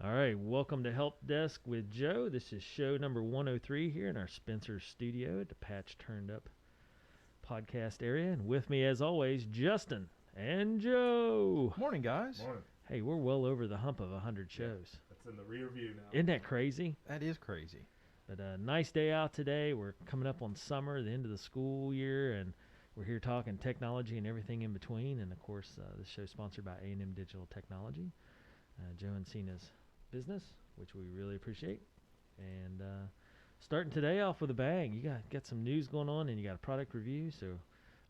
All right, welcome to Help Desk with Joe. This is show number 103 here in our Spencer studio at the Patch Turned Up podcast area. And with me, as always, Justin and Joe. Morning, guys. Morning. Hey, we're well over the hump of 100 shows. That's in the rear view now. Isn't that crazy? That is crazy. But a nice day out today. We're coming up on summer, the end of the school year, and we're here talking technology and everything in between. And, of course, this show's sponsored by A&M Digital Technology. Joe and Cena's business, which we really appreciate. And starting today off with a bang. You got some news going on, and you got a product review, so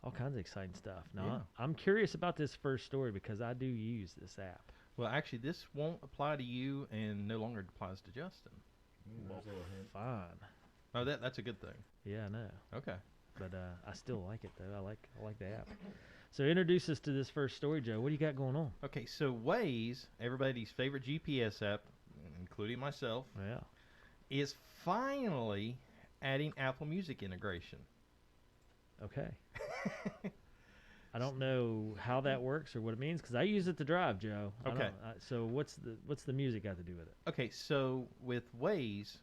all kinds of exciting stuff. Now, Yeah. I'm curious about this first story because I do use this app. Well, actually, this won't apply to you and no longer applies to Justin. There's a little hint. Fine. Oh, that's a good thing. Yeah, I know. Okay. But I still like it, though. I like the app. So introduce us to this first story, Joe. What do you got going on? Okay, so Waze, everybody's favorite GPS app, including myself, Yeah. is finally adding Apple Music integration. Okay. I don't know how that works or what it means because I use it to drive, Joe. Okay. So what's the music got to do with it? Okay, so with Waze,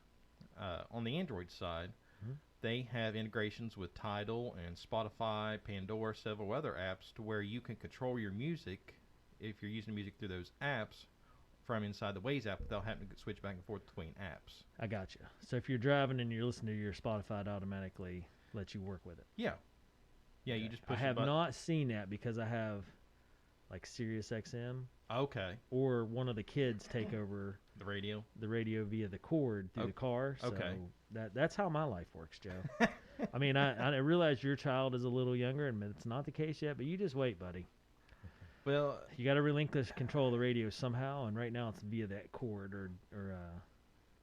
on the Android side, Mhm. they have integrations with Tidal and Spotify, Pandora, several other apps to where you can control your music if you're using music through those apps from inside the Waze app without having to switch back and forth between apps. I got you. So if you're driving and you're listening to your Spotify, it automatically lets you work with it. Yeah. Yeah, you Okay. just push I have the button. not seen that because I have like Sirius XM Okay, or one of the kids take over the radio. the radio via the cord through the car. So okay. that's how my life works, Joe. I mean, I realize your child is a little younger and it's not the case yet, but you just wait, buddy. Well, You got to relinquish control of the radio somehow, and right now it's via that cord or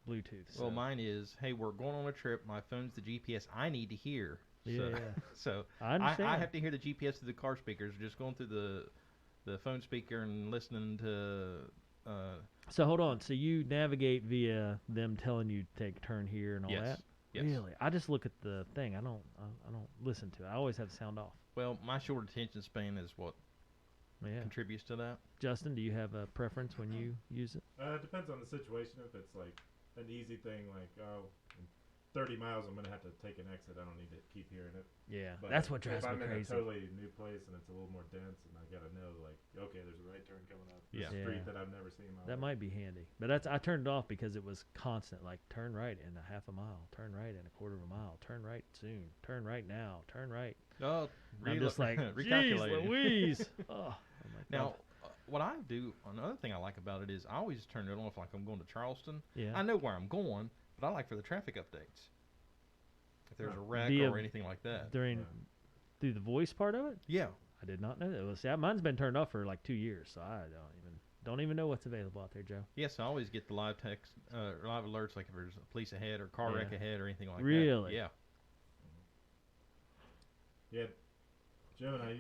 Bluetooth. So. well, mine is, hey, we're going on a trip. My phone's the GPS I need to hear. Yeah, So, yeah. so I understand. I have to hear the GPS through the car speakers, just going through the phone speaker and listening to. So hold on. So you navigate via them telling you to take a turn here and all Yes. that. Yes. Really? I just look at the thing. I don't listen to it. I always have the sound off. Well, my short attention span is what Yeah. contributes to that. Justin, do you have a preference when you use it? It depends on the situation. If it's like an easy thing, like, oh, in 30 miles I'm going to have to take an exit. I don't need to keep hearing it. Yeah. But That's what drives if me I'm in crazy. a totally new place and it's a little more dense and I got to know, like, okay, there's a right turn coming up. Yeah. This street Yeah. that I've never seen in my That life. might be handy. But I turned it off because it was constant, like turn right in a half a mile, turn right in a quarter of a mile, turn right soon, turn right now, turn right. Oh, I'm just like, geez, recalculating. Louise. Oh, my Now, God. what I do, another thing I like about it is I always turn it on if like I'm going to Charleston. Yeah. I know where I'm going, but I like for the traffic updates. If there's a wreck Via- or anything like that. Through the voice part of it? Yeah. I did not know that. Well, see, mine's been turned off for like 2 years, so I don't even know what's available out there, Joe. Yes, I always get the live text, live alerts, like if there's a police ahead or car wreck Yeah. ahead or anything like Really? that. Yeah. Yeah, Joe and I,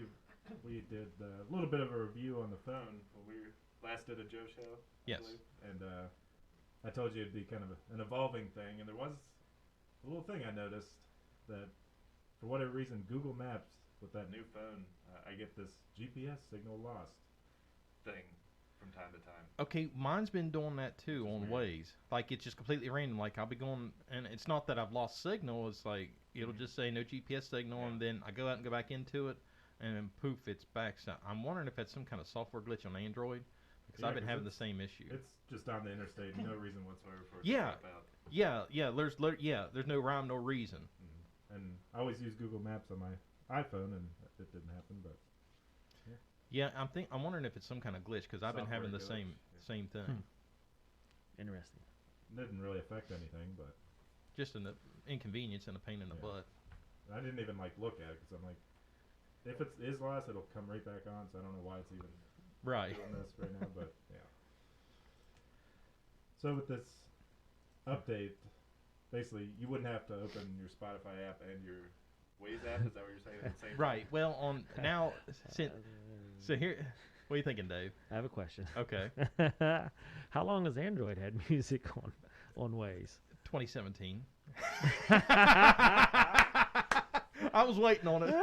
we did a little bit of a review on the phone when we last did a Joe show. I Yes. believe. And I told you it'd be kind of an evolving thing, and there was a little thing I noticed that for whatever reason, Google Maps with that new phone, I get this GPS signal lost thing from time to time. Okay, mine's been doing that too Which is on weird. Waze. Like it's just completely random. Like I'll be going, and it's not that I've lost signal. It's like it'll just say no GPS signal, Yeah. and then I go out and go back into it, and then poof, it's back. So I'm wondering if that's some kind of software glitch on Android because Yeah, I've been 'cause having the it's- same issue. It's just on the interstate, no reason whatsoever for it Yeah. to drop out. Yeah. There's no rhyme, no reason. And I always use Google Maps on my iPhone, and it didn't happen. But Yeah, I'm wondering if it's some kind of glitch because I've been Software having the glitch, same thing. Hmm. Interesting. it didn't really affect anything. But Just an inconvenience and a pain in the Yeah. butt. I didn't even like look at it because I'm like, if it is lost, it'll come right back on. So I don't know why it's even Right. doing this right now. But yeah. So with this update, basically you wouldn't have to open your Spotify app and your Waze app. Is that what you're saying? At the same Right. time? Well, on now, so here, what are you thinking, Dave? I have a question. Okay. How long has Android had music on Waze? 2017. I was waiting on it.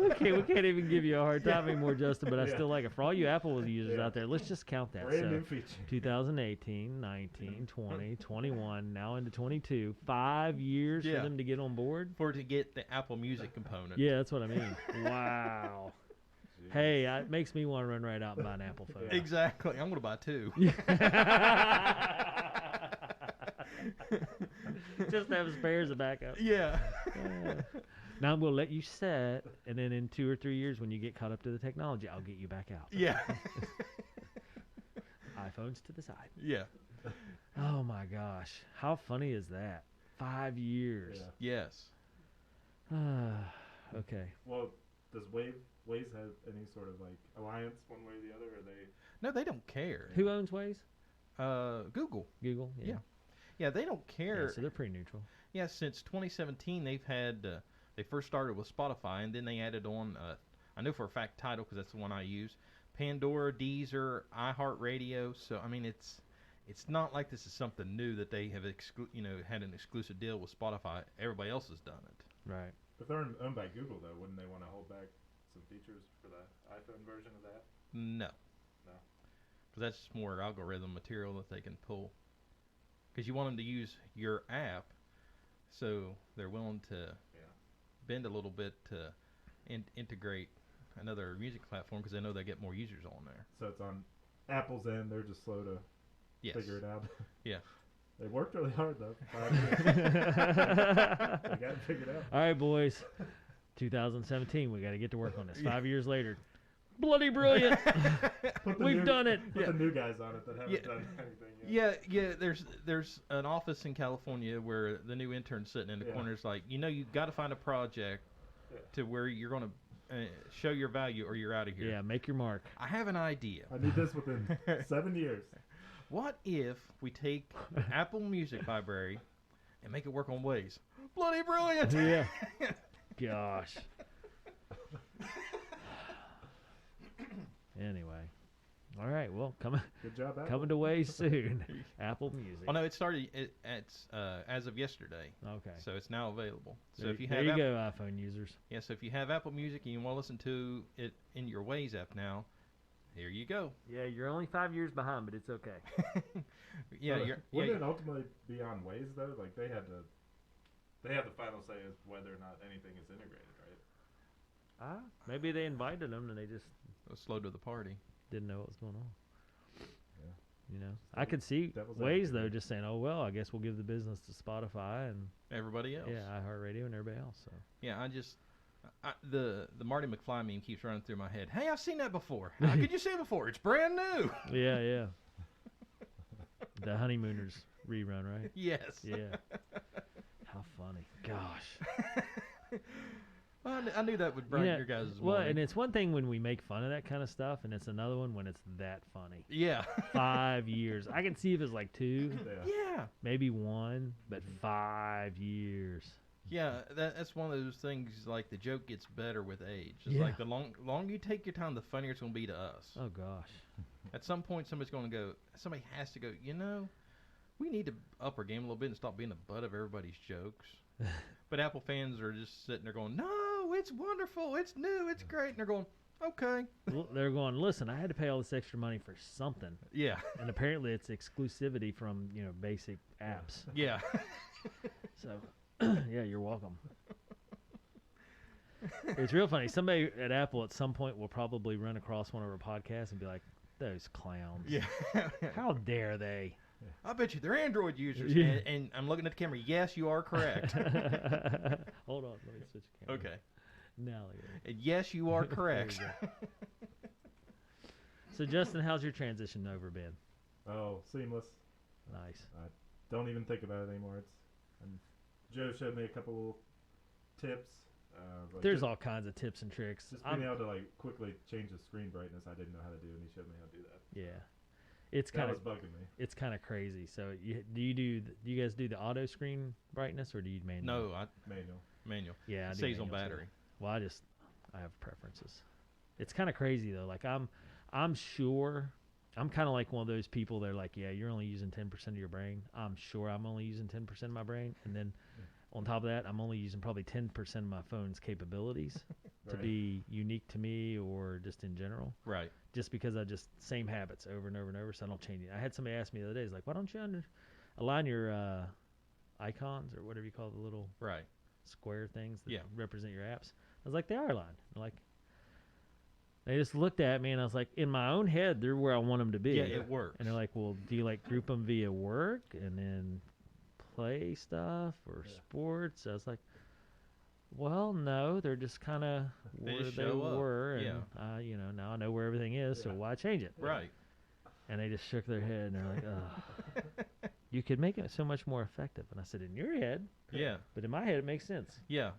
We can't even give you a hard time anymore, Justin, but I still like it. For all you Apple users out there, let's just count that. Brand new feature. 2018, 19, 20, 21, now into 22. 5 years for them to get on board? To get the Apple Music component. Yeah, that's what I mean. Wow. Jeez. Hey, it makes me want to run right out and buy an Apple phone. Yeah. Exactly. I'm going to buy 2. Just have spares of backup. Yeah. Now I'm going to let you set, and then in 2 or 3 years when you get caught up to the technology, I'll get you back out. Yeah. iPhones to the side. Yeah. Oh my gosh. How funny is that? 5 years. Yeah. Yes. Okay. Well, does Waze have any sort of like alliance one way or the other? Or they? No, they don't care. Who owns Waze? Google. Google. Yeah. Yeah, they don't care. Yeah, so they're pretty neutral. Yeah, since 2017, they've had. They first started with Spotify, and then they added on. I know for a fact Tidal because that's the one I use. Pandora, Deezer, iHeartRadio. So I mean, it's not like this is something new that they have had an exclusive deal with Spotify. Everybody else has done it. Right. If they're owned by Google, though, wouldn't they want to hold back some features for the iPhone version of that? No. No. Because that's just more algorithm material that they can pull. Because you want them to use your app, so they're willing to bend a little bit to integrate another music platform because they know they get more users on there. So it's on Apple's end. They're just slow to figure it out. Yeah. They worked really hard, though. 5 years. They got it figured out. All right, boys. 2017, we got to get to work on this. 5 years later. Bloody brilliant. We've done it. Put the new guys on it that haven't done anything yet. Yeah. There's an office in California where the new intern's sitting in the corner. It's like, you've got to find a project to where you're going to show your value or you're out of here. Yeah, make your mark. I have an idea. I need this within 7 years. What if we take the Apple Music library and make it work on Waze? Bloody brilliant! Yeah. Gosh. Anyway. All right. Well, coming to Waze soon. Apple Music. Oh no, it started as of yesterday. Okay. So it's now available. So there, if you there have you go, iPhone users. Yeah. So if you have Apple Music and you want to listen to it in your Waze app now, here you go. Yeah, you're only 5 years behind, but it's okay. Wouldn't it ultimately be on Waze though? Like they have the final say as whether or not anything is integrated, right? Maybe they invited them and they just slow to the party. Didn't know what was going on. Yeah. I could see Waze though just saying, "Oh well, I guess we'll give the business to Spotify and everybody else." Yeah, iHeartRadio and everybody else. So. Yeah, the Marty McFly meme keeps running through my head. Hey, I've seen that before. How could you see it before? It's brand new. Yeah. The Honeymooners rerun, right? Yes. Yeah. How funny. Gosh. Well, I knew that would brighten your guys' morning. Well, and it's one thing when we make fun of that kind of stuff, and it's another one when it's that funny. Yeah. 5 years. I can see if it's like 2. Yeah. Maybe 1, but 5 years. Yeah, that's one of those things, like the joke gets better with age. It's like the longer you take your time, the funnier it's going to be to us. Oh, gosh. At some point, somebody has to go, we need to up our game a little bit and stop being the butt of everybody's jokes. But Apple fans are just sitting there going, no, it's wonderful, it's new, it's great. And they're going, okay. Well, they're going, listen, I had to pay all this extra money for something. Yeah. And apparently it's exclusivity from, basic apps. Yeah. So, yeah, you're welcome. It's real funny. Somebody at Apple at some point will probably run across one of our podcasts and be like, those clowns. Yeah. How dare they? I bet you they're Android users. Yeah. And I'm looking at the camera. Yes, you are correct. Hold on. Let me switch the camera. Okay. Now. Yes, you are correct. So, Justin, how's your transition over been? Oh, seamless. Nice. I don't even think about it anymore. Joe showed me a couple little tips. There's all kinds of tips and tricks. Just being able to quickly change the screen brightness, I didn't know how to do, and he showed me how to do that. Yeah. It's kind of bugging me. It's kind of crazy. So do you guys do the auto screen brightness or do you manual? No, manual. Yeah, it saves on battery. Too. Well, I have preferences. It's kind of crazy though. Like I'm sure I'm kind of like one of those people. They're like, yeah, you're only using 10% of your brain. I'm sure I'm only using 10% of my brain, and then On top of that, I'm only using probably 10% of my phone's capabilities to Right. be unique to me or just in general. Right. Just because I just same habits over and over and over, so I don't change it. I had somebody ask me the other day, he's like, why don't you align your icons or whatever you call the little Right. square things that Yeah. represent your apps? I was like, they are aligned. They're like, they just looked at me and I was like, in my own head, they're where I want them to be. Yeah, it works. And they're like, well, do you like group them via work and then play stuff or Yeah. sports? I was like, well, no, they're just kind of They where just they show up. were, Yeah. and you know, now I know where everything is, so Yeah. why change it? Right. And they just shook their head and they're like, "Ugh, you could make it so much more effective." And I said, "In your head, Yeah. but in my head, it makes sense." Yeah.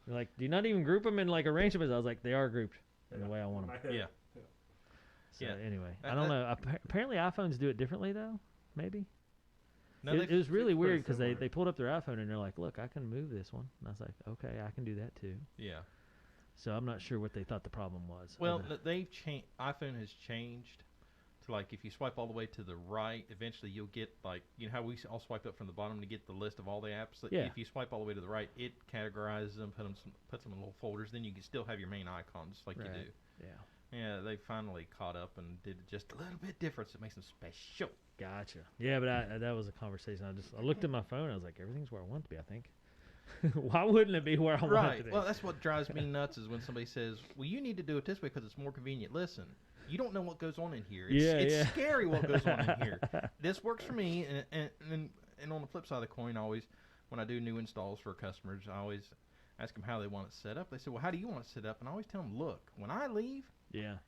They're like, "Do you not even group them and like arrange them?" I was like, "They are grouped in the way I want them." Yeah. So Yeah. anyway, That- I don't know. Apparently, iPhones do it differently though. Maybe. No, It was really it's pretty weird because similar. they pulled up their iPhone and they're like, "Look, I can move this one." And I was like, "Okay, I can do that too." Yeah. So I'm not sure what they thought the problem was. Well, Other- they've changed. iPhone has changed to like if you swipe all the way to the right, eventually you'll get like how we all swipe up from the bottom to get the list of all the apps. Like, Yeah. If you swipe all the way to the right, it categorizes them, puts them in little folders. Then you can still have your main icons like you Right. do. yeah, Yeah, they finally caught up and did it just a little bit different. So it makes them special. gotcha. Yeah, but that was a conversation. I looked at my phone. I was like, everything's where I want it to be. I think. Why wouldn't it be where I want it Right. to be? Well, that's what drives me nuts is when somebody says, "Well, you need to do it this way because it's more convenient." Listen, you don't know what goes on in here. It's scary what goes on in here. This works for me, and on the flip side of the coin, when I do new installs for customers, I always ask them how they want it set up. They say, "Well, how do you want it set up?" And I always tell them, "Look, when I leave, Yeah.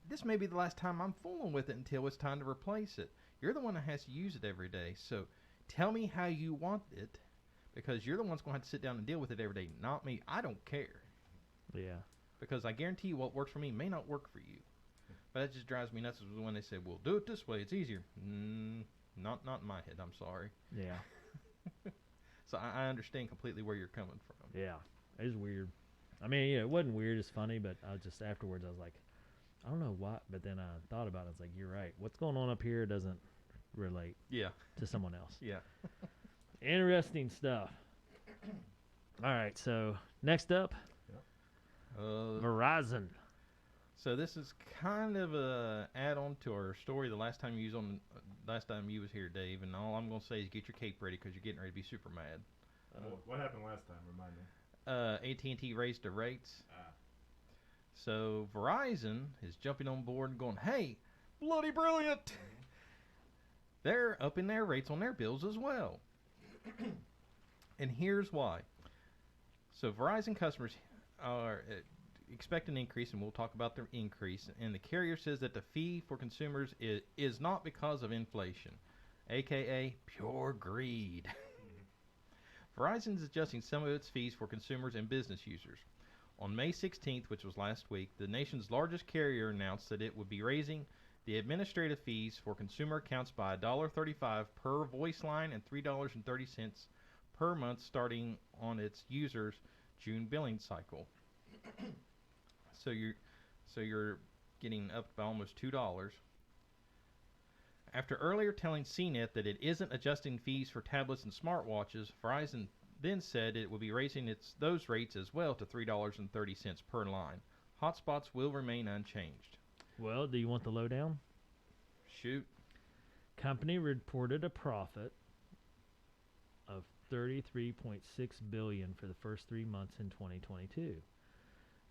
this may be the last time I'm fooling with it until it's time to replace it. You're the one that has to use it every day, so tell me how you want it." Because you're the one's going to have to sit down and deal with it every day, not me. I don't care. Yeah. Because I guarantee you what works for me may not work for you. But that just drives me nuts when they say, "Well, do it this way. It's easier." Not in my head. I'm sorry. Yeah. So I understand completely where you're coming from. Yeah. It was weird. I mean, it wasn't weird. It's funny, but I was just afterwards. I was like, I don't know why. But then I thought about it. I was like, you're right. What's going on up here doesn't relate Yeah. to someone else. Yeah. Interesting stuff. All right. So next up, Verizon. So this is kind of a add-on to our story. The last time you was here, Dave, and all I'm gonna say is get your cape ready because you're getting ready to be super mad. What happened last time? Remind me. AT&T raised the rates. Ah. So Verizon is jumping on board and going, "Hey, bloody brilliant!" They're upping their rates on their bills as well. And here's why. So Verizon customers are expect an increase, and we'll talk about the increase. And the carrier says that the fee for consumers is not because of inflation, aka pure greed. Verizon is adjusting some of its fees for consumers and business users. On May 16th, which was last week, the nation's largest carrier announced that it would be raising the administrative fees for consumer accounts by $1.35 per voice line and $3.30 per month starting on its users' June billing cycle. So you're getting up by almost $2. After earlier telling CNET that it isn't adjusting fees for tablets and smartwatches, Verizon then said it will be raising those rates as well to $3.30 per line. Hotspots will remain unchanged. Well, do you want the lowdown? Shoot. Company reported a profit of $33.6 billion for the first 3 months in 2022,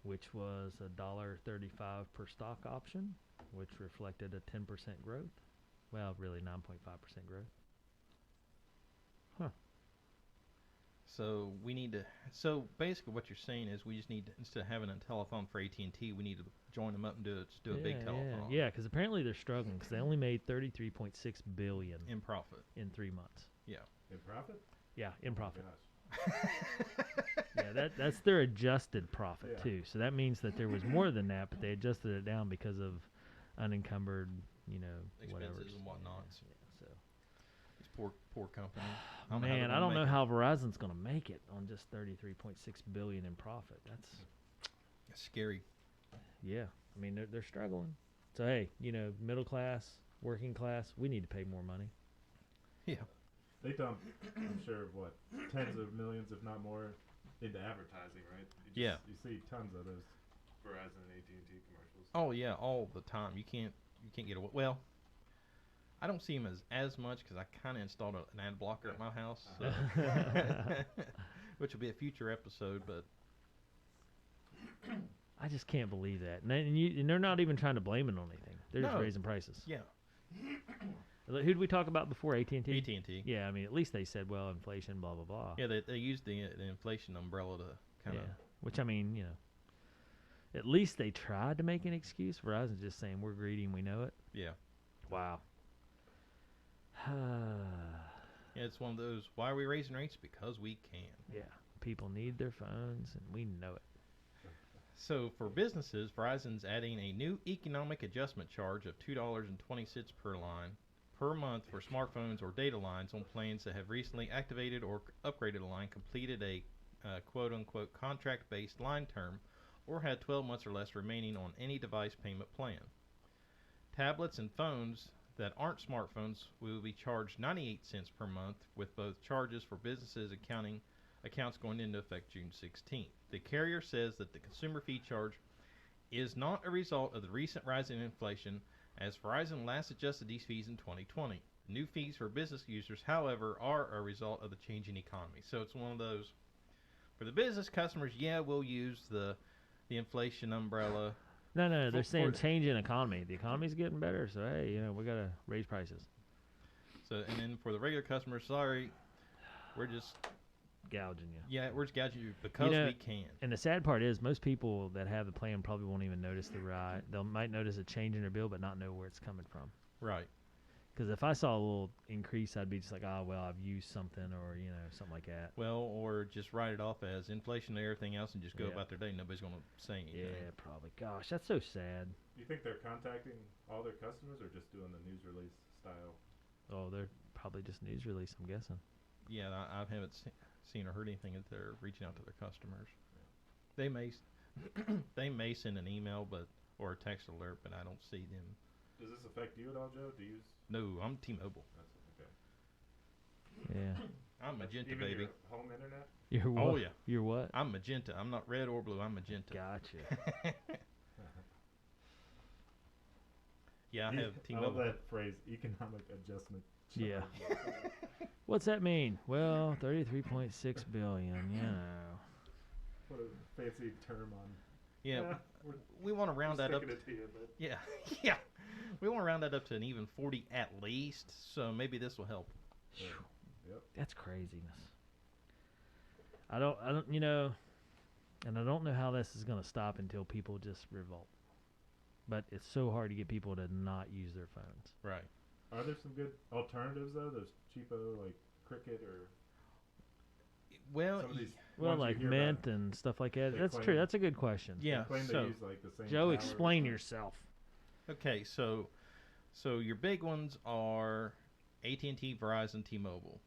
which was $1.35 per stock option, which reflected a 10% growth. Well, really 9.5% growth. So we need to. So basically, what you're saying is we just need to, instead of having a telethon for AT&T, we need to join them up and do a big telethon. Yeah, because apparently they're struggling because they only made $33.6 billion in profit. in 3 months. Yeah. In profit? Yeah, in profit. Gosh. Yeah, that's their adjusted profit Yeah. too. So that means that there was more than that, but they adjusted it down because of unencumbered, whatever. Expenses and whatnot. Yeah, so. It's poor company. Man, I don't know how Verizon's going to make it on just $33.6 billion in profit. That's scary. yeah. I mean, they're struggling. So hey, middle class, working class, we need to pay more money. Yeah. They dump, I'm sure, what, tens of millions, if not more, into advertising, right? Yeah. You see tons of those Verizon and AT&T commercials. Oh yeah, all the time. You can't get away. Well, I don't see them as much because I kind of installed an ad blocker at my house, so which will be a future episode. But I just can't believe that. And they're not even trying to blame it on anything. They're just No. raising prices. yeah, Who did we talk about before? AT&T? AT&T. Yeah, I mean, at least they said, well, inflation, blah, blah, blah. Yeah, they used the inflation umbrella to kind of. Yeah, which, I mean, at least they tried to make an excuse. Verizon's just saying, we're greedy and we know it. Yeah. Wow. Yeah, it's one of those. Why are we raising rates? Because we can. Yeah, people need their phones, and we know it. So for businesses, Verizon's adding a new economic adjustment charge of $2.20 per line per month for smartphones or data lines on plans that have recently activated or upgraded a line, completed a quote-unquote contract-based line term, or had 12 months or less remaining on any device payment plan. Tablets and phones that aren't smartphones will be charged 98 cents per month, with both charges for businesses accounts going into effect June 16th. The carrier says that the consumer fee charge is not a result of the recent rise in inflation, as Verizon last adjusted these fees in 2020. New fees for business users, however, are a result of the changing economy. So it's one of those, for the business customers, yeah, we'll use the inflation umbrella. No, they're saying change in economy. The economy's getting better, so hey, we got to raise prices. So, and then for the regular customers, sorry, we're just gouging you. Yeah, we're just gouging you because we can. And the sad part is, most people that have the plan probably won't even notice the rise. They might notice a change in their bill, but not know where it's coming from. Right. Because if I saw a little increase, I'd be just like, well, I've used something, or something like that. Well, or just write it off as inflation and everything else, and just go about their day. Nobody's going to say anything. Yeah, probably. Gosh, that's so sad. Do you think they're contacting all their customers, or just doing the news release style? Oh, they're probably just news release, I'm guessing. Yeah, I haven't seen or heard anything that they're reaching out to their customers. Yeah. They may send an email, or a text alert, but I don't see them. Does this affect you at all, Joe? Do you use? No, I'm T-Mobile. Okay. Yeah. I'm Magenta, even baby. Your home internet? You're what? Oh yeah. You're what? I'm Magenta. I'm not red or blue. I'm Magenta. Gotcha. Yeah, I have T-Mobile. I love that phrase, economic adjustment. Yeah. What's that mean? Well, 33.6 billion. What a fancy term on. Yeah, we want to round that up. Yeah, yeah. We want to round that up to an even 40 at least. So maybe this will help. Yep. That's craziness. I don't, and I don't know how this is going to stop until people just revolt. But it's so hard to get people to not use their phones. Right. Are there some good alternatives though? Those cheapo like Cricket or like Mint and stuff like that. That's true. That's a good question. Yeah. They claim they use like the same Joe, explain yourself. Okay, so your big ones are AT&T, Verizon, T-Mobile,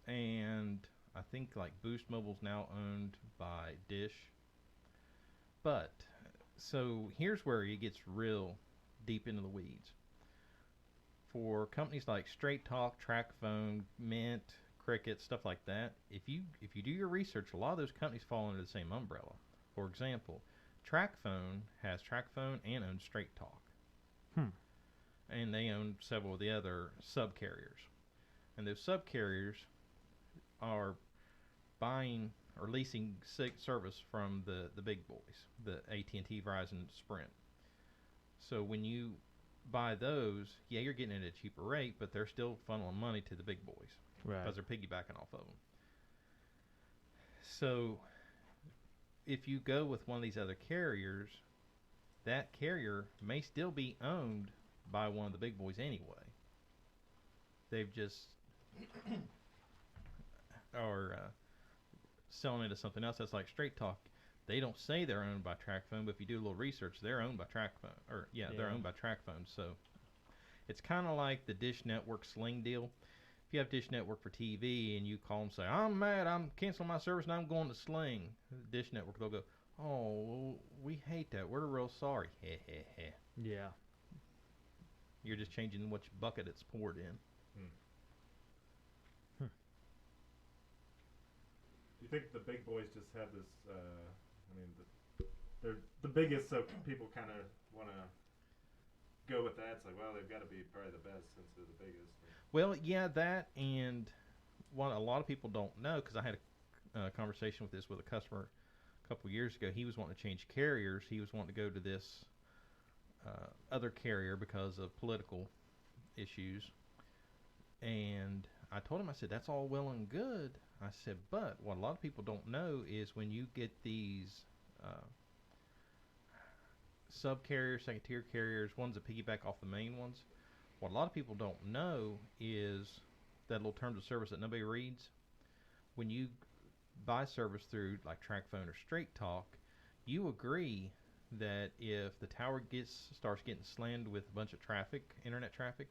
and I think like Boost Mobile's now owned by Dish. But so here's where it gets real deep into the weeds. For companies like Straight Talk, TracFone, Mint, Cricket, stuff like that, if you do your research, a lot of those companies fall under the same umbrella. For example, TracFone has TracFone and owns Straight Talk. And they own several of the other sub-carriers. And those sub-carriers are buying or leasing service from the big boys, the AT&T, Verizon, Sprint. So when you buy those, yeah, you're getting it at a cheaper rate, but they're still funneling money to the big boys. Right. Because they're piggybacking off of them. So if you go with one of these other carriers, that carrier may still be owned by one of the big boys anyway. They've just are selling it to something else. That's like Straight Talk. They don't say they're owned by TracFone, but if you do a little research, they're owned by TracFone. They're owned by TracFone. So it's kind of like the Dish Network Sling deal. If you have Dish Network for TV and you call and say, I'm mad, I'm canceling my service and I'm going to Sling, Dish Network, they'll go, oh, we hate that. We're real sorry. Yeah. You're just changing which bucket it's poured in. think the big boys just have this? I mean, they're the biggest, so people kind of want to go with that. It's like, well, they've got to be probably the best since they're the biggest. Well, yeah, that and what a lot of people don't know, because I had a conversation with this with a customer a couple of years ago. He was wanting to change carriers. He was wanting to go to this other carrier because of political issues. And I told him, I said, that's all well and good. I said, but what a lot of people don't know is when you get these sub-carriers, second-tier carriers, ones that piggyback off the main ones, what a lot of people don't know is that little terms of service that nobody reads. When you buy service through like TracFone or Straight Talk, you agree that if the tower starts getting slammed with a bunch of traffic, internet traffic,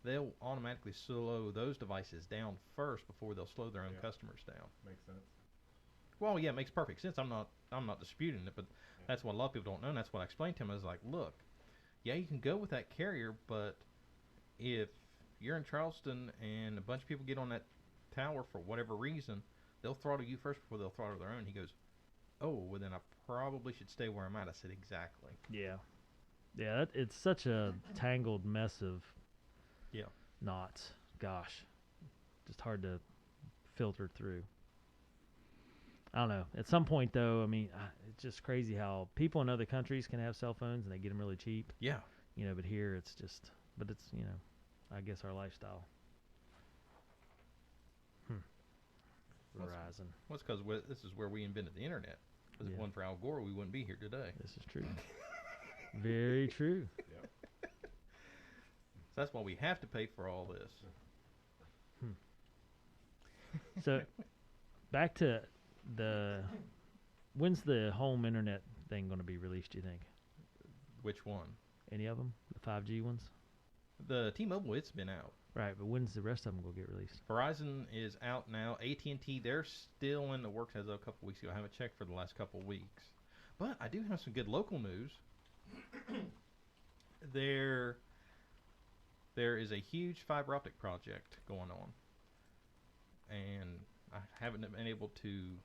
they'll automatically slow those devices down first before they'll slow their own customers down. Makes sense. Well, yeah, it makes perfect sense. I'm not disputing it, but that's what a lot of people don't know, and that's what I explained to him. I was like, look, yeah, you can go with that carrier, but if you're in Charleston and a bunch of people get on that tower for whatever reason, they'll throttle you first before they'll throttle their own. He goes, oh, well then I probably should stay where I'm at. I said, exactly. Yeah. Yeah, it's such a tangled mess of knots. Gosh, just hard to filter through. I don't know. At some point, though, I mean, it's just crazy how people in other countries can have cell phones and they get them really cheap. Yeah. But here it's just, but it's, I guess our lifestyle. Verizon. Well, it's because this is where we invented the internet. If it wasn't for Al Gore, we wouldn't be here today. This is true. Very true. Yep. So that's why we have to pay for all this. So, back to when's the home internet thing going to be released, do you think? Which one? Any of them? The 5G ones? The T-Mobile, it's been out. Right, but when's the rest of them going to get released? Verizon is out now. AT&T, they're still in the works as of a couple weeks ago. I haven't checked for the last couple weeks. But I do have some good local news. There is a huge fiber optic project going on. And I haven't been able to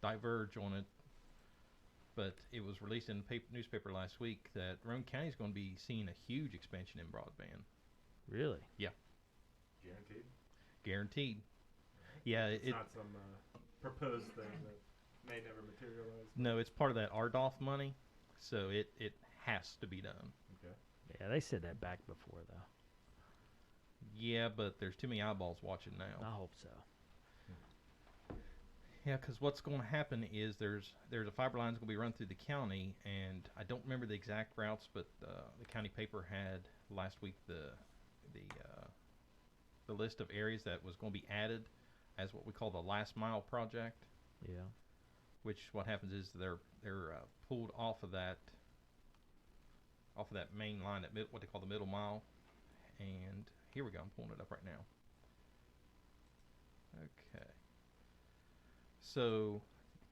diverge on it, but it was released in the newspaper last week that Roane County is going to be seeing a huge expansion in broadband. Really? Yeah. Guaranteed? Guaranteed. Yeah. It's not some proposed thing that may never materialize? No, it's part of that RDOF money, so it has to be done. Okay. Yeah, they said that back before, though. Yeah, but there's too many eyeballs watching now. I hope so. Yeah, because what's going to happen is there's a fiber line that's going to be run through the county, and I don't remember the exact routes, but the county paper had last week the list of areas that was going to be added as what we call the last mile project. Yeah. Which what happens is they're pulled off of that main line, what they call the middle mile, and here we go. I'm pulling it up right now. Okay. So,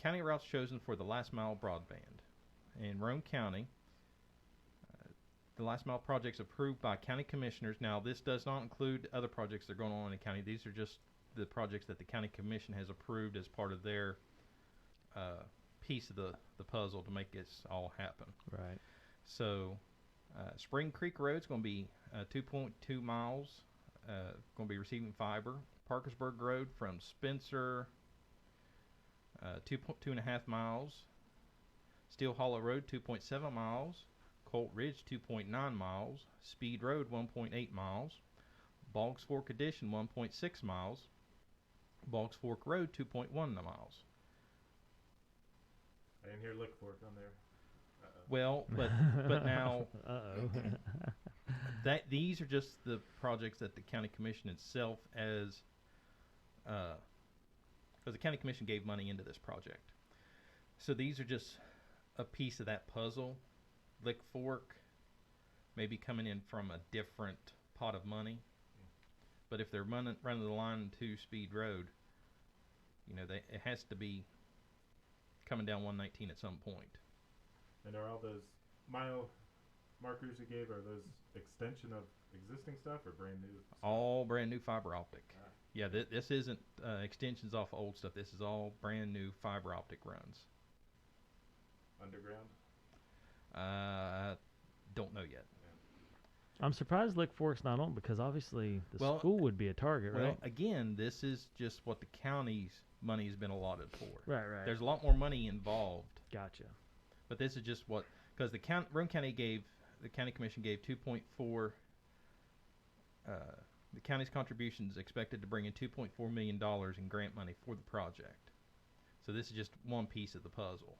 county routes chosen for the last mile broadband. In Roane County, the last mile projects approved by county commissioners. Now, this does not include other projects that are going on in the county. These are just the projects that the county commission has approved as part of their piece of the puzzle to make this all happen. Right. So, Spring Creek Road is going to be 2.2 miles, going to be receiving fiber. Parkersburg Road from Spencer, 2.5 miles. Steel Hollow Road, 2.7 miles. Colt Ridge, 2.9 miles. Speed Road, 1.8 miles. Boggs Fork Addition, 1.6 miles. Boggs Fork Road, 2.1 miles. I didn't hear Lick Fork on there. Well, but now these are just the projects that the county commission itself as because the county commission gave money into this project. So these are just a piece of that puzzle. Lick Fork may be coming in from a different pot of money, but if they're running the line to Speed Road, it has to be coming down 119 at some point. And are all those mile markers you gave, are those extension of existing stuff or brand new stuff? All brand new fiber optic. Yeah, this isn't extensions off old stuff. This is all brand new fiber optic runs. Underground? Don't know yet. I'm surprised Lake Fork's not on because obviously the school would be a target, right? Well, again, this is just what the county's money has been allotted for. Right. There's a lot more money involved. Gotcha. But this is just what, because the Roane County Commission gave 2.4. The county's contribution is expected to bring in $2.4 million in grant money for the project. So this is just one piece of the puzzle.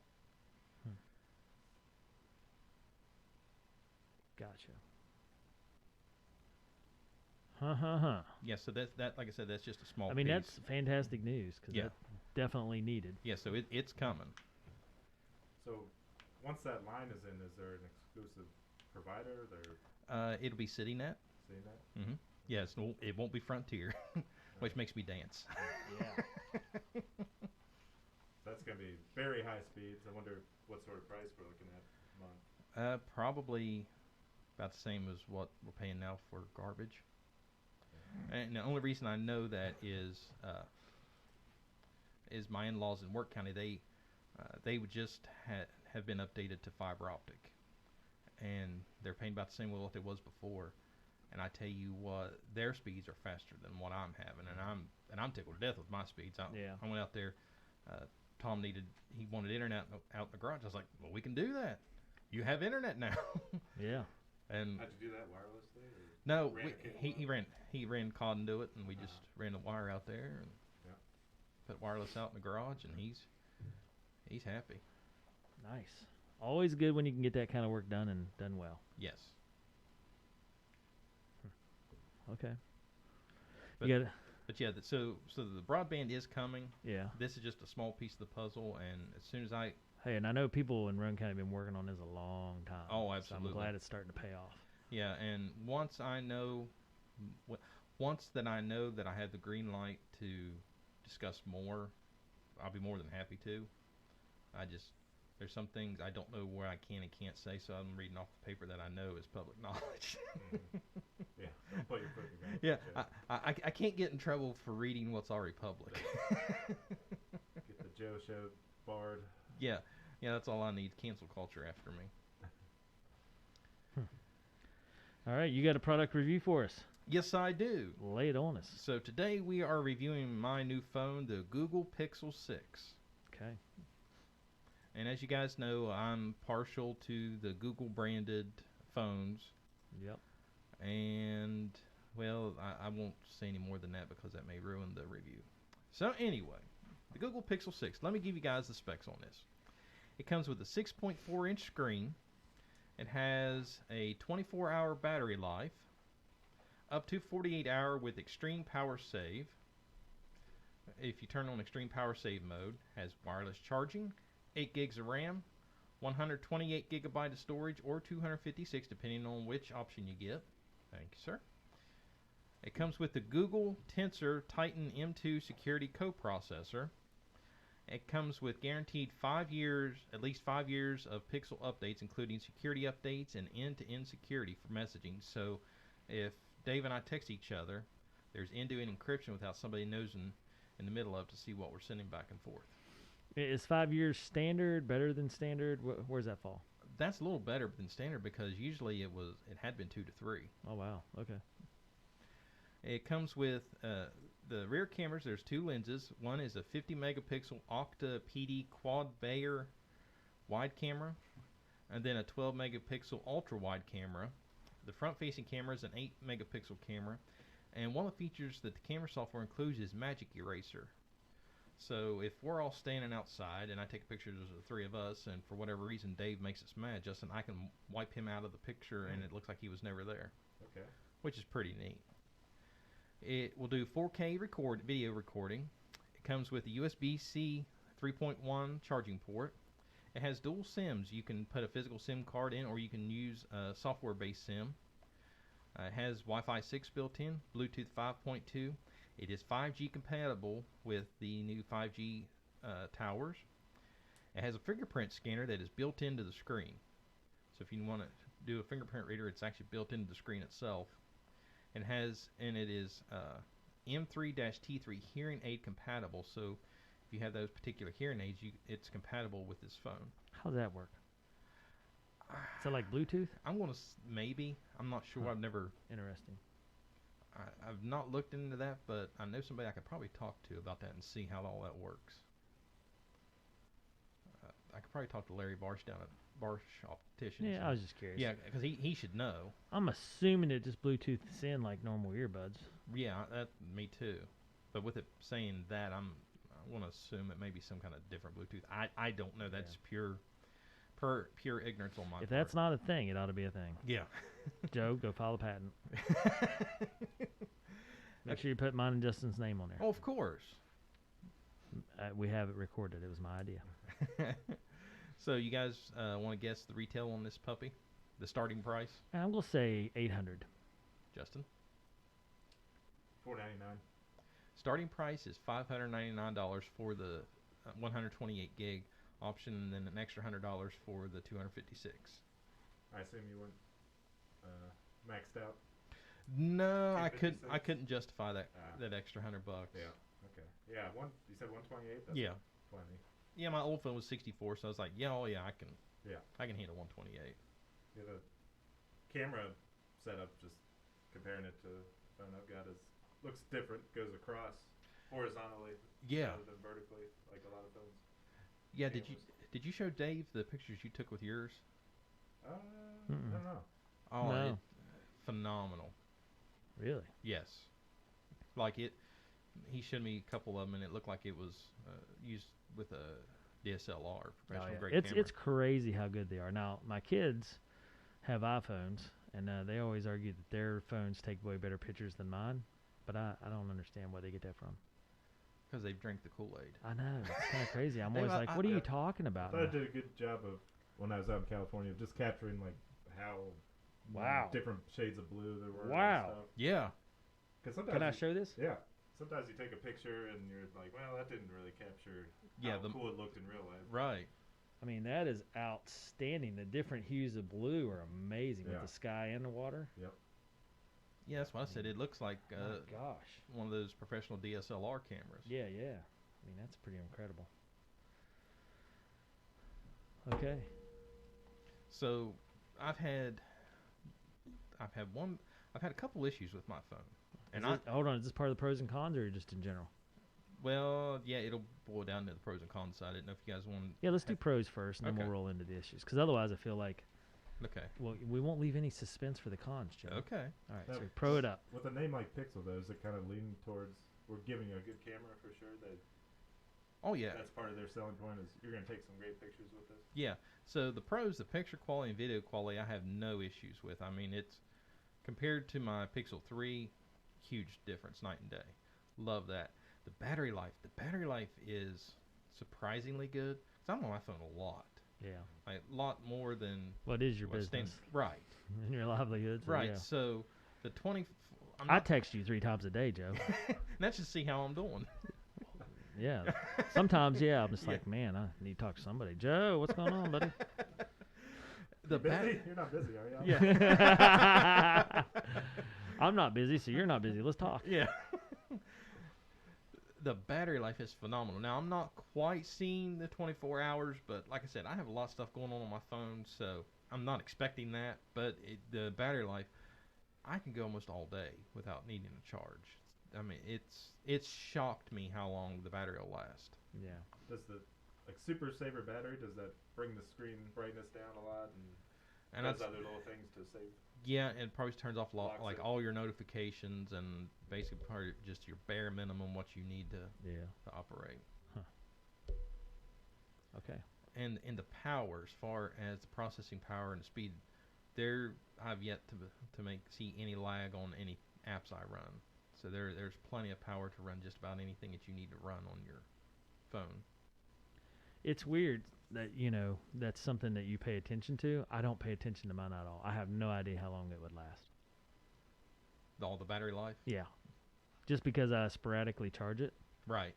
Gotcha. Yeah, so that like I said, that's just a small piece. I mean, that's fantastic news because that's definitely needed. Yeah, so it's coming. So once that line is in, is there an exclusive provider there? It'll be CityNet. CityNet? Mm-hmm. Yes, it won't be Frontier, which makes me dance. Yeah. That's going to be very high speeds. I wonder what sort of price we're looking at a month. Probably about the same as what we're paying now for garbage. And the only reason I know that is my in-laws in Work County. They would just have been updated to fiber optic, and they're paying about the same what it was before. And I tell you what, their speeds are faster than what I'm having, and I'm tickled to death with my speeds. I went out there. Tom wanted internet out in the garage. I was like, well, we can do that. You have internet now. Yeah. And how'd you do that wirelessly? Or no, he ran conduit, and we just ran the wire out there and put wireless out in the garage, and he's happy. Nice. Always good when you can get that kind of work done and done well. Yes. Okay. But yeah, so the broadband is coming. Yeah. This is just a small piece of the puzzle, and as soon as Hey, and I know people in Roane County have been working on this a long time. Oh, absolutely. So I'm glad it's starting to pay off. Yeah, and once that I know that I have the green light to discuss more, I'll be more than happy to. There's some things I don't know where I can and can't say, so I'm reading off the paper that I know is public knowledge. Yeah, don't put your foot in your mouth. Yeah, I can't get in trouble for reading what's already public. Get the Joe Show barred. Yeah, that's all I need. Cancel culture after me. All right, you got a product review for us. Yes, I do. Lay it on us. So today we are reviewing my new phone, the Google Pixel 6. Okay. And as you guys know, I'm partial to the Google branded phones. Yep. And, well, I won't say any more than that because that may ruin the review. So anyway, the Google Pixel 6. Let me give you guys the specs on this. It comes with a 6.4-inch screen. It has a 24-hour battery life, up to 48-hour with extreme power save. If you turn on extreme power save mode, has wireless charging, 8 gigs of RAM, 128 gigabyte of storage, or 256 depending on which option you get. Thank you, sir. It comes with the Google Tensor Titan M2 security coprocessor. It comes with guaranteed at least 5 years of Pixel updates, including security updates and end-to-end security for messaging. So if Dave and I text each other, there's end-to-end encryption without somebody knows in the middle of to see what we're sending back and forth. Is 5 years standard, better than standard? Where's that fall? That's a little better than standard because usually it had been 2 to 3. Oh, wow. Okay. It comes with the rear cameras. There's 2 lenses. One is a 50 megapixel Octa PD quad Bayer wide camera, and then a 12 megapixel ultra wide camera. The front facing camera is an 8 megapixel camera, and one of the features that the camera software includes is Magic Eraser. So if we're all standing outside and I take pictures of the 3 of us, and for whatever reason Dave makes us mad, Justin, I can wipe him out of the picture and it looks like he was never there. Okay. Which is pretty neat. It will do 4K video recording. It comes with a USB-C 3.1 charging port. It has dual SIMs. You can put a physical SIM card in, or you can use a software-based SIM. It has Wi-Fi 6 built in, Bluetooth 5.2. It is 5G compatible with the new 5G towers. It has a fingerprint scanner that is built into the screen. So if you want to do a fingerprint reader, it's actually built into the screen itself. It is M3-T3 hearing aid compatible. So if you have those particular hearing aids, it's compatible with this phone. How's that work? Is that like Bluetooth? I'm going to maybe. I'm not sure. Huh. I've never. Interesting. I've not looked into that, but I know somebody I could probably talk to about that and see how all that works. I could probably talk to Larry Barsh down at Barsh Opticians. Yeah, I was just curious. Yeah, because he should know. I'm assuming it just Bluetooths in like normal earbuds. Yeah, me too. But with it saying that, I want to assume it may be some kind of different Bluetooth. I don't know. That's pure ignorance on my part. If that's not a thing, it ought to be a thing. Yeah. Joe, go file a patent. Make sure you put mine and Justin's name on there. Oh, of course. We have it recorded. It was my idea. So you guys want to guess the retail on this puppy? The starting price? I'm going to say $800. Justin? $499. Starting price is $599 for the 128 gig option, and then an extra $100 for the 256. I assume you went maxed out. No, I 256? couldn't justify that extra $100. Yeah. Okay. Yeah. You said 128. That's Yeah. plenty. Yeah, my old phone was 64, so I was like, I can. Yeah. I can handle 128. Yeah, the camera setup, just comparing it to the phone I've got, looks different. Goes across horizontally rather than vertically, like a lot of phones. Yeah. Cameras. Did you show Dave the pictures you took with yours? I don't know. Oh, No. Phenomenal. Really? Yes. Like it. He showed me a couple of them, and it looked like it was used with a DSLR, professional grade camera. It's crazy how good they are. Now, my kids have iPhones, and they always argue that their phones take way better pictures than mine, but I don't understand where they get that from. Because they've drank the Kool-Aid. I know. It's kind of crazy. I'm Hey, always like, what are you talking I about? thought I did a good job of, when I was out in California, of just capturing like how different shades of blue there were. Wow. And stuff. Yeah. 'Cause sometimes Can I show this? Yeah. Sometimes you take a picture and you're like, well, that didn't really capture how cool it looked in real life. Right. I mean, that is outstanding. The different hues of blue are amazing with Yeah. the sky and the water. Yep. Yeah, that's what I said. It looks like My gosh. one of those professional DSLR cameras. Yeah. I mean, that's pretty incredible. Okay. So I've had a couple issues with my phone. And Hold on, is this part of the pros and cons or just in general? Well, yeah, it'll boil down to the pros and cons. I didn't know if you guys want. Yeah, let's do pros first, and then Okay. we'll roll into the issues. Because otherwise, I feel like, Okay. well, we won't leave any suspense for the cons, Joe. Okay. All right, Now, so pro it up. With a name like Pixel, though, is it kind of leaning towards we're giving you a good camera for sure? Oh yeah. That's part of their selling point is you're going to take some great pictures with this. Yeah. So the pros, the picture quality and video quality, I have no issues with. I mean, it's compared to my Pixel 3, huge difference, night and day. Love that. The battery life is surprisingly good. 'Cause I'm on my phone a lot, Yeah. like a lot more than What is your what business? right. And your livelihood. So Right. Yeah. So the 20. I text you 3 times a day, Joe. That's just see how I'm doing. Yeah. Sometimes, yeah, I'm just Yeah. like, man, I need to talk to somebody. Joe, what's going on, buddy? The Busy? You're not busy, are you? Yeah. I'm not busy, so you're not busy. Let's talk. Yeah. The battery life is phenomenal. Now, I'm not quite seeing the 24 hours, but like I said, I have a lot of stuff going on my phone, so I'm not expecting that. But the battery life, I can go almost all day without needing a charge. I mean, it's shocked me how long the battery will last. Yeah. Does the Super Saver battery, does that bring the screen brightness down a lot and does other little things to save? Yeah, and it probably turns off Locks like it. all your notifications and basically probably just your bare minimum what you need to operate. Okay. And the power, as far as the processing power and the speed, I've yet to see any lag on any apps I run. So there's plenty of power to run just about anything that you need to run on your phone. It's weird that, that's something that you pay attention to. I don't pay attention to mine at all. I have no idea how long it would last. All the battery life? Yeah. Just because I sporadically charge it. Right.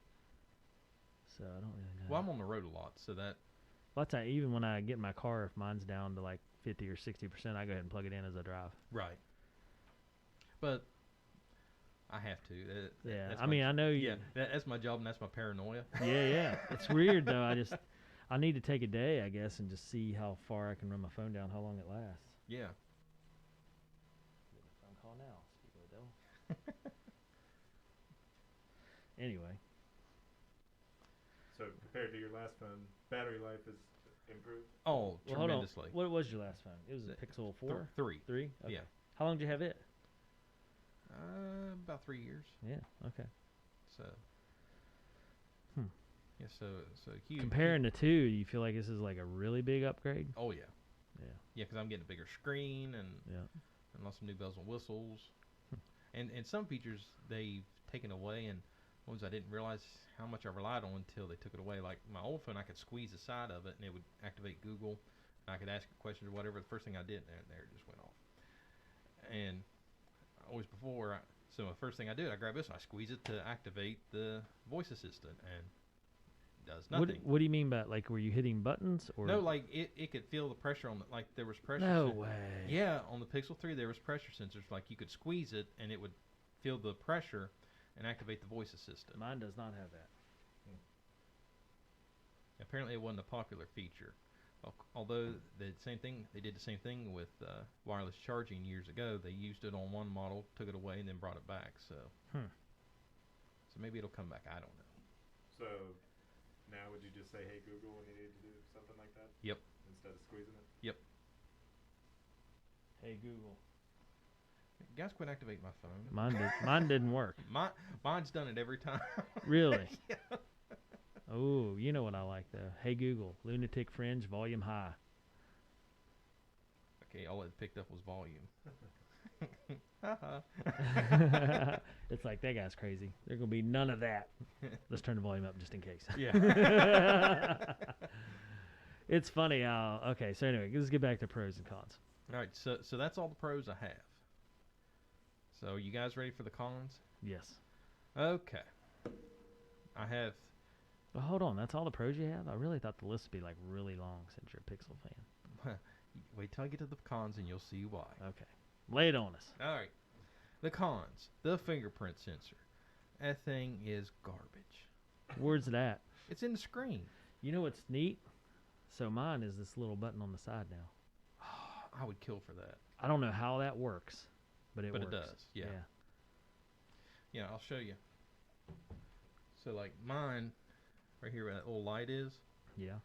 So I don't really know. Well, I'm on the road a lot, so that... Well, that's even when I get in my car, if mine's down to like 50 or 60%, I go ahead and plug it in as I drive. Right. But I have to. Yeah, That's I my mean, I know you. Yeah, that's my job and that's my paranoia. Yeah. It's weird though. I need to take a day, I guess, and just see how far I can run my phone down, how long it lasts. Yeah. Get a phone call now. Speak of the devil. Anyway, So compared to your last phone, battery life is improved. Oh, well, hold on. tremendously. What was your last phone? It was a The- Pixel 4? 3. 3? Okay. Yeah. How long did you have it? About 3 years. Yeah. Okay. So. Hmm. Yeah. So huge. Comparing the two, you feel like this is like a really big upgrade? Oh yeah. Yeah. Yeah, because I'm getting a bigger screen and Yeah. lots of new bells and whistles, and some features they've taken away, and ones I didn't realize how much I relied on until they took it away. Like my old phone, I could squeeze the side of it and it would activate Google. And I could ask questions or whatever. The first thing I did, there it just went off. And always before, so the first thing I did, I grab this, I squeeze it to activate the voice assistant, and it does nothing. What do you mean by, like, were you hitting buttons or? No, like it could feel the pressure on the, like there was pressure. No way. Yeah, on the Pixel 3 there was pressure sensors. Like you could squeeze it and it would feel the pressure and activate the voice assistant. Mine does not have that. Apparently it wasn't a popular feature. Although they did the same thing with wireless charging years ago. They used it on one model, took it away, and then brought it back. So, so maybe it'll come back. I don't know. So now would you just say, "Hey Google," when you need to do something like that? Yep. Instead of squeezing it. Yep. Hey Google. Guys, quit activating my phone. Mine didn't work. Mine's done it every time. Really? Yeah. Oh, you know what I like though. Hey Google, Lunatic Fringe, volume high. Okay, all it picked up was volume. It's like, that guy's crazy. There's gonna be none of that. Let's turn the volume up just in case. Yeah. It's funny how. Okay, so anyway, let's get back to pros and cons. All right, so that's all the pros I have. So you guys ready for the cons? Yes. Okay. I have. Well, hold on. That's all the pros you have? I really thought the list would be like really long since you're a Pixel fan. Wait till I get to the cons and you'll see why. Okay. Lay it on us. All right. The cons. The fingerprint sensor. That thing is garbage. Where's it at? It's in the screen. You know what's neat? So mine is this little button on the side now. I would kill for that. I don't know how that works, but it works. It does. Yeah. Yeah, I'll show you. So like mine, right here where that little light is, Yeah.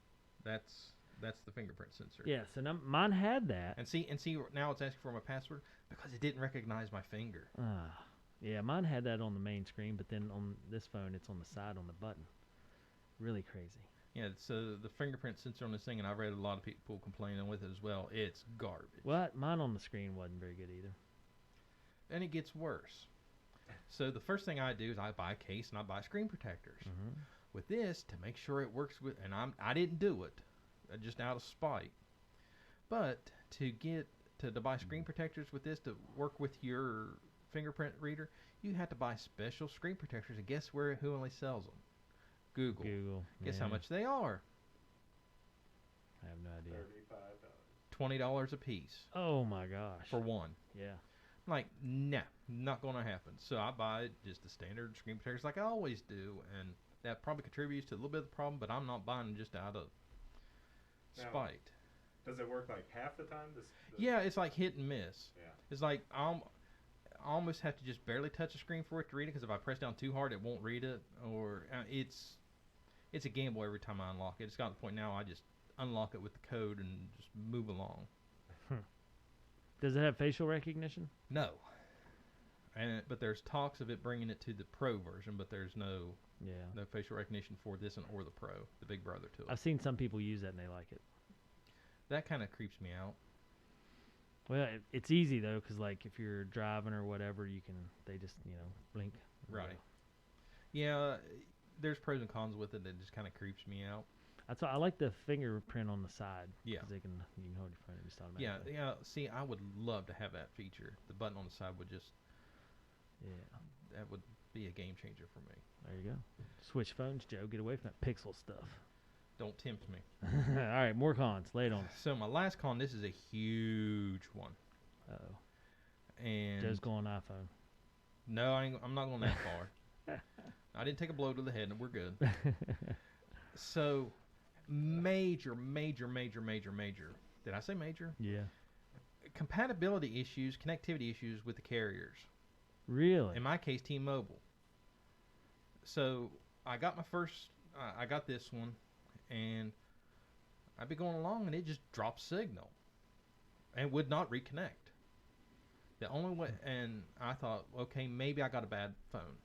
that's the fingerprint sensor. Yeah, so now mine had that. And see now it's asking for my password because it didn't recognize my finger. Yeah, mine had that on the main screen, but then on this phone, it's on the side on the button. Really crazy. Yeah, so the fingerprint sensor on this thing, and I've read a lot of people complaining with it as well. It's garbage. Well, mine on the screen wasn't very good either. And it gets worse. So the first thing I do is I buy a case and I buy screen protectors. Mm-hmm. With this, to make sure it works with, and I didn't do it, just out of spite. But to buy screen protectors with this to work with your fingerprint reader, you have to buy special screen protectors. And guess who only sells them? Google. Guess how much they are? I have no idea. $35. $20 a piece Oh my gosh. for one. Yeah. Like, nah, not going to happen. So I buy just the standard screen protectors like I always do, and that probably contributes to a little bit of the problem, but I'm not buying them just out of spite. Does it work like half the time? Yeah, it's like hit and miss. Yeah. It's like I almost have to just barely touch the screen for it to read it, because if I press down too hard, it won't read it. Or it's a gamble every time I unlock it. It's got to the point now I just unlock it with the code and just move along. Does it have facial recognition? No. But there's talks of it bringing it to the Pro version, but there's no facial recognition for this or the Pro, the big brother to it. I've seen some people use that and they like it. That kind of creeps me out. Well, it's easy though, because like if you're driving or whatever, they just blink. Right. Yeah, there's pros and cons with it that just kind of creeps me out. That's why I like the fingerprint on the side. Yeah. Because you can hold your phone and just automatically. Yeah. See, I would love to have that feature. The button on the side would just. Yeah. That would be a game changer for me. There you go. Switch phones, Joe. Get away from that Pixel stuff. Don't tempt me. All right, more cons. Lay it on us. So my last con, this is a huge one. Uh-oh. And Joe's going iPhone. No, I'm not going that far. I didn't take a blow to the head, and we're good. So, major. Did I say major? Yeah. Compatibility issues, connectivity issues with the carriers. Really? In my case, T-Mobile. So, I got I got this one, and I'd be going along, and it just dropped signal and would not reconnect. The only way, and I thought, okay, maybe I got a bad phone.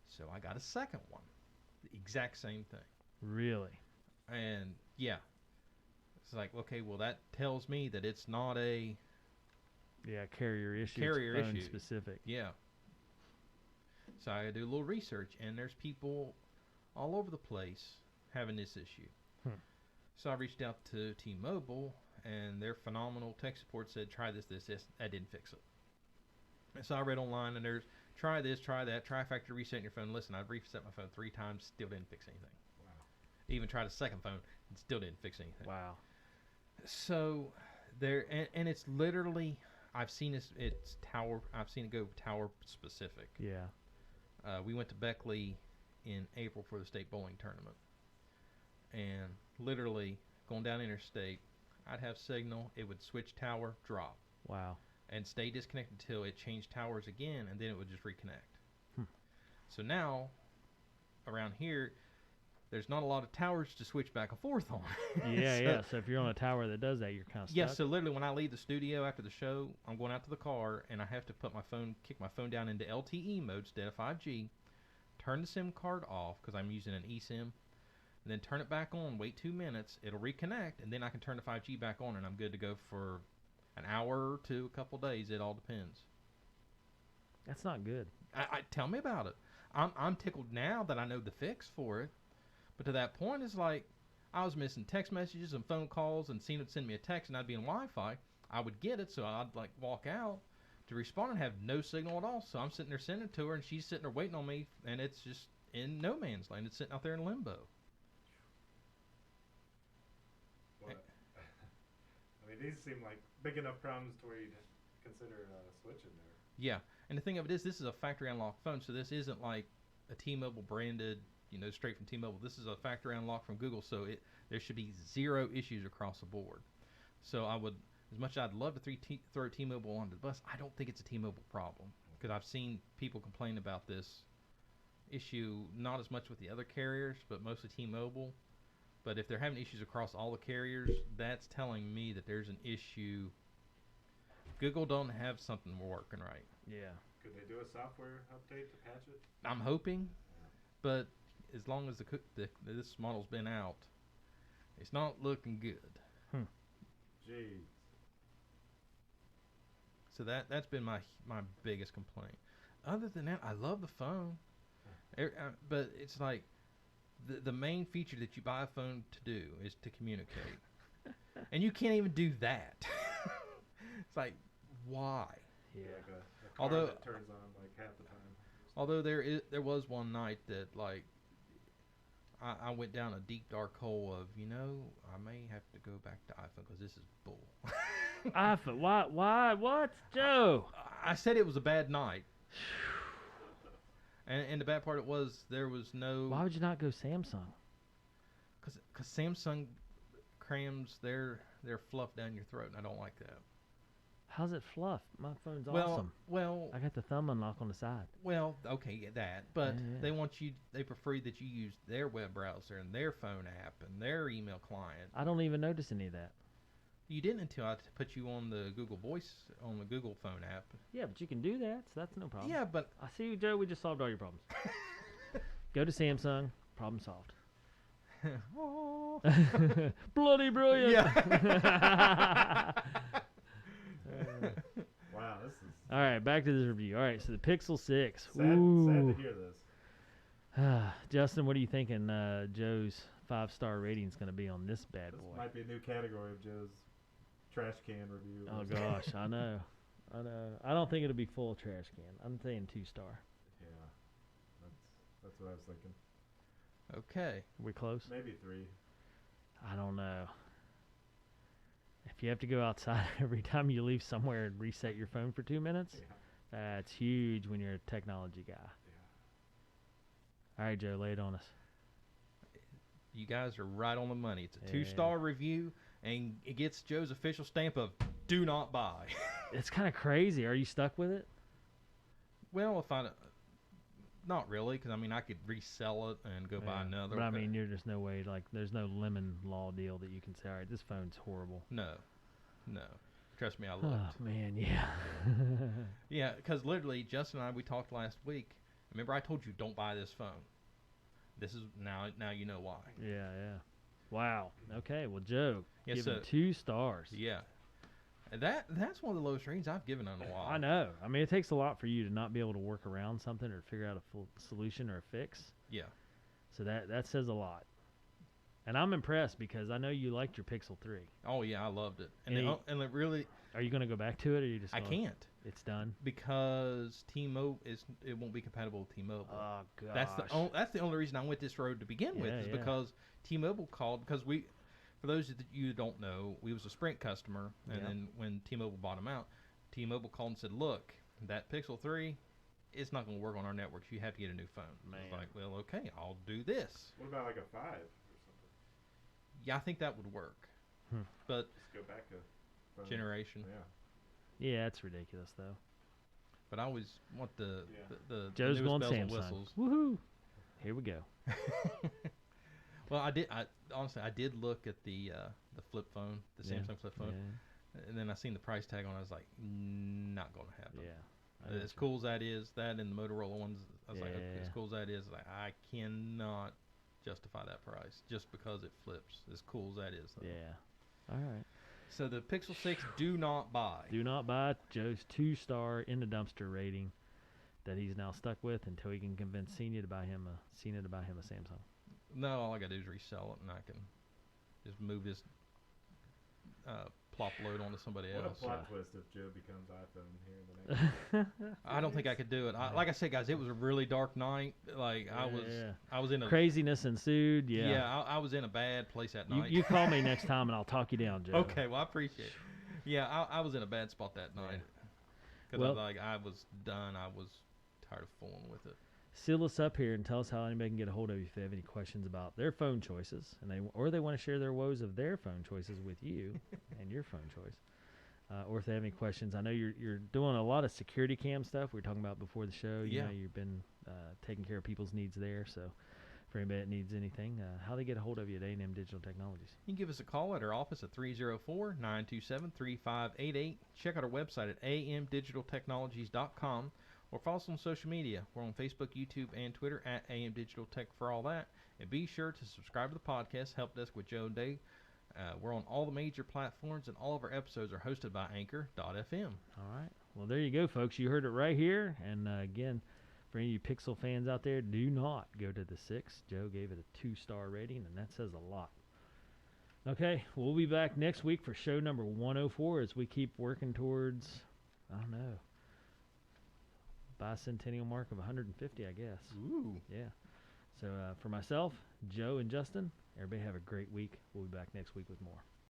So I got a second one. The exact same thing. Really? And yeah. It's like, okay, well, that tells me that it's not a carrier issue. Carrier it's phone issue. specific. Yeah. So I do a little research, and there's people all over the place having this issue. So I reached out to T-Mobile, and their phenomenal tech support said, try this. That didn't fix it. And so I read online, and there's, try this, try that, try factory reset your phone. Listen, I've reset my phone 3 times, still didn't fix anything. Wow. Even tried a second phone, and still didn't fix anything. Wow. So there, and it's literally, I've seen this, I've seen it go tower specific. Yeah. We went to Beckley in April for the state bowling tournament. And literally, going down interstate, I'd have signal, it would switch tower, drop. Wow. And stay disconnected until it changed towers again, and then it would just reconnect. So now, around here, there's not a lot of towers to switch back and forth on. Yeah. So if you're on a tower that does that, you're kind of stuck. Yeah, so literally when I leave the studio after the show, I'm going out to the car, and I have to kick my phone down into LTE mode instead of 5G, turn the SIM card off, because I'm using an eSIM, and then turn it back on, wait 2 minutes, it'll reconnect, and then I can turn the 5G back on, and I'm good to go for an hour or two, a couple days. It all depends. That's not good. Tell me about it. I'm tickled now that I know the fix for it. But to that point, it's like I was missing text messages and phone calls, and seeing it send me a text, and I'd be in Wi-Fi. I would get it, so I'd like walk out to respond and have no signal at all. So I'm sitting there sending it to her, and she's sitting there waiting on me, and it's just in no man's land. It's sitting out there in limbo. Well, I mean, these seem like big enough problems to where you'd consider switching there. Yeah, and the thing of it is, this is a factory unlocked phone, so this isn't like a T-Mobile branded, straight from T-Mobile. This is a factory unlock from Google, so there should be 0 issues across the board. So I would, as much as I'd love to throw T-Mobile under the bus, I don't think it's a T-Mobile problem, because I've seen people complain about this issue, not as much with the other carriers, but mostly T-Mobile. But if they're having issues across all the carriers, that's telling me that there's an issue. Google don't have something working right. Yeah. Could they do a software update to patch it? I'm hoping, but as long as this model's been out, it's not looking good. Jeez. So that's been my biggest complaint. Other than that, I love the phone, but it's like the main feature that you buy a phone to do is to communicate, and you can't even do that. It's like, why? Yeah. Like a car Although that turns on like half the time. Although there was one night that like I went down a deep dark hole of I may have to go back to iPhone because this is bull. iPhone? Why? What, Joe? I said it was a bad night, and the bad part there was no. Why would you not go Samsung? Because Samsung crams their fluff down your throat, and I don't like that. How's it fluff? My phone's awesome. Well, I got the thumb unlock on the side. Well, okay, yeah, that. But Yeah. they prefer that you use their web browser and their phone app and their email client. I don't even notice any of that. You didn't until I put you on the Google Voice, on the Google phone app. Yeah, but you can do that, so that's no problem. Yeah, but I see you, Joe. We just solved all your problems. Go to Samsung. Problem solved. Bloody brilliant. Yeah. Wow, this is All right, back to this review. All right, so the Pixel 6. sad to hear this. Justin, what are you thinking Joe's 5-star rating is going to be on this bad This boy? might be a new category of Joe's trash can review. Oh, gosh, I know. I don't think it'll be full trash can. I'm saying 2-star. Yeah, that's what I was thinking. Okay. We close? Maybe 3. I don't know. If you have to go outside every time you leave somewhere and reset your phone for 2 minutes, That's huge when you're a technology guy. Yeah. All right, Joe, lay it on us. You guys are right on the money. It's a Yeah. 2-star review, and it gets Joe's official stamp of do not buy. It's kind of crazy. Are you stuck with it? Well, if I, not really, because I mean I could resell it and go buy another. But I mean, there's just no way. Like, there's no lemon law deal that you can say, all right, this phone's horrible. No. Trust me, I looked. Oh man, yeah. Yeah, because literally, Justin and I, we talked last week. Remember, I told you don't buy this phone. This is now you know why. Yeah. Wow. Okay. Well, Joe, Yes, give so- him 2 stars. Yeah. And that's one of the lowest ratings I've given in a while. I know. I mean, it takes a lot for you to not be able to work around something or figure out a full solution or a fix. Yeah. So that says a lot. And I'm impressed because I know you liked your Pixel 3. Oh yeah, I loved it. And Any- and it really, Are you going to go back to it, or are you just? I gonna- can't It's done. because T-Mobile it won't be compatible with T-Mobile. Oh gosh. That's the only reason I went this road to begin with, Yeah, is yeah. because T-Mobile called, because for those that you don't know, we was a Sprint customer, and Yeah. then when T-Mobile bought them out, T-Mobile called and said, look, that Pixel 3, it's not going to work on our networks. You have to get a new phone. I Man. was like, well, okay, I'll do this. What about like a 5 or something? Yeah, I think that would work. Hmm. But Just go back a phone. generation. Yeah. Yeah, it's ridiculous though. But I always want the Joe's newest going bells and Samsung. whistles. Woohoo! Here we go. Well, I honestly did look at the flip phone, the Yeah, Samsung flip phone, and then I seen the price tag on it. I was like, not gonna happen. Yeah. I know As what cool as that is, that and the Motorola ones, I was like, okay, as Yeah. cool as that is, like, I cannot justify that price just because it flips. As cool as that is, though. Yeah. All right. So the Pixel 6, do not buy. Do not buy Joe's 2-star in the dumpster rating that he's now stuck with until he can convince Cena to buy him a Samsung. No, all I gotta do is resell it, and I can just move this plop load onto somebody What a else. plot twist if Joe becomes iPhone here in the next. I don't think I could do it. Like I said, guys, it was a really dark night. Like I was in a Craziness ensued. Yeah. I was in a bad place that You, night. you call me next time and I'll talk you down, Joe. Okay, well I appreciate it. Yeah, I was in a bad spot that night because Well- I was done. I was tired of fooling with it. Seal us up here and tell us how anybody can get a hold of you if they have any questions about their phone choices, and they want to share their woes of their phone choices with you and your phone choice, or if they have any questions. I know you're doing a lot of security cam stuff we were talking about before the show. You know, you've been taking care of people's needs there. So for anybody that needs anything, how they get a hold of you at A&M Digital Technologies? You can give us a call at our office at 304-927-3588. Check out our website at amdigitaltechnologies.com. Or follow us on social media. We're on Facebook, YouTube, and Twitter at AM Digital Tech for all that. And be sure to subscribe to the podcast, Help Desk with Joe and Dave. We're on all the major platforms, and all of our episodes are hosted by Anchor.fm. All right. Well, there you go, folks. You heard it right here. And again, for any of you Pixel fans out there, do not go to the 6. Joe gave it a 2-star rating, and that says a lot. Okay, we'll be back next week for show number 104 as we keep working towards, I don't know, bicentennial mark of 150, I guess. Ooh. Yeah. So for myself, Joe, and Justin, everybody have a great week. We'll be back next week with more.